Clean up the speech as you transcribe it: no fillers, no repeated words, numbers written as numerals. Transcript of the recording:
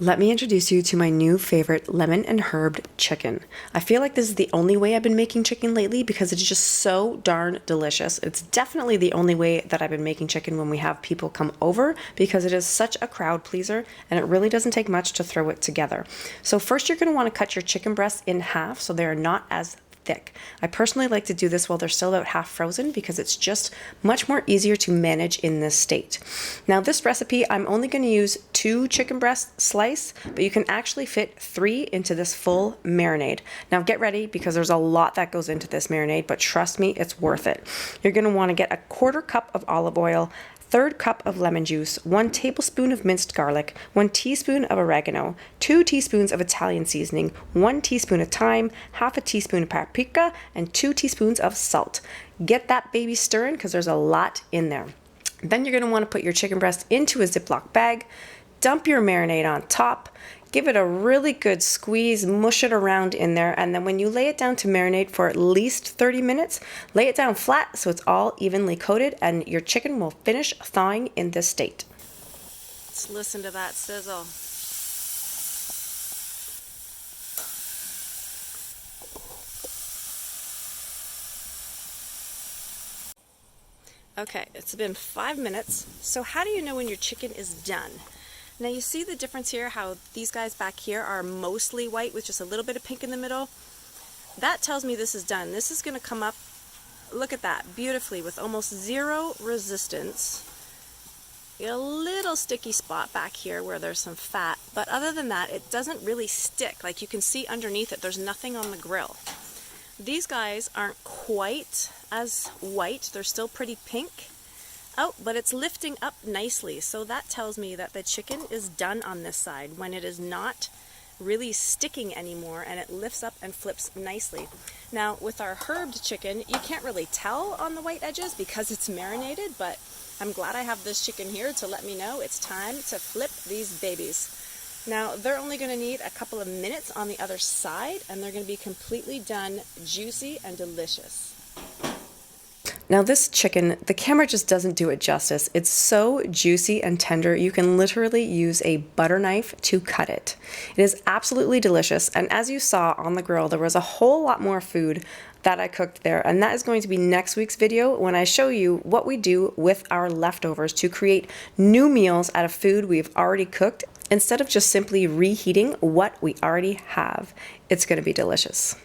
Let me introduce you to my new favorite lemon and herb chicken. I feel like this is the only way I've been making chicken lately because it's just so darn delicious. It's definitely the only way that I've been making chicken when we have people come over because it is such a crowd pleaser and it really doesn't take much to throw it together. So first you're going to want to cut your chicken breasts in half so they're not as thick. I personally like to do this while they're still about half frozen because it's just much more easier to manage in this state. Now this recipe, I'm only going to use 2 chicken breast slice, but you can actually fit 3 into this full marinade. Now get ready because there's a lot that goes into this marinade, but trust me, it's worth it. You're going to want to get a 1/4 cup of olive oil, 1/3 cup of lemon juice, 1 tablespoon of minced garlic, 1 teaspoon of oregano, 2 teaspoons of Italian seasoning, 1 teaspoon of thyme, 1/2 teaspoon of paprika, and 2 teaspoons of salt. Get that baby stirring because there's a lot in there. Then you're going to want to put your chicken breast into a Ziploc bag, dump your marinade on top, give it a really good squeeze, mush it around in there, and then when you lay it down to marinate for at least 30 minutes, lay it down flat so it's all evenly coated and your chicken will finish thawing in this state. Let's listen to that sizzle. Okay, it's been 5 minutes. So how do you know when your chicken is done? Now you see the difference here, how these guys back here are mostly white with just a little bit of pink in the middle? That tells me this is done. This is going to come up, look at that, beautifully with almost zero resistance. A little sticky spot back here where there's some fat, but other than that it doesn't really stick. Like you can see underneath it, there's nothing on the grill. These guys aren't quite as white, they're still pretty pink. Oh, but it's lifting up nicely, so that tells me that the chicken is done on this side when it is not really sticking anymore and it lifts up and flips nicely. Now with our herbed chicken, you can't really tell on the white edges because it's marinated, but I'm glad I have this chicken here to let me know it's time to flip these babies. Now they're only going to need a couple of minutes on the other side and they're going to be completely done, juicy and delicious. Now this chicken, the camera just doesn't do it justice. It's so juicy and tender, you can literally use a butter knife to cut it. It is absolutely delicious, and as you saw on the grill, there was a whole lot more food that I cooked there, and that is going to be next week's video when I show you what we do with our leftovers to create new meals out of food we've already cooked instead of just simply reheating what we already have. It's going to be delicious.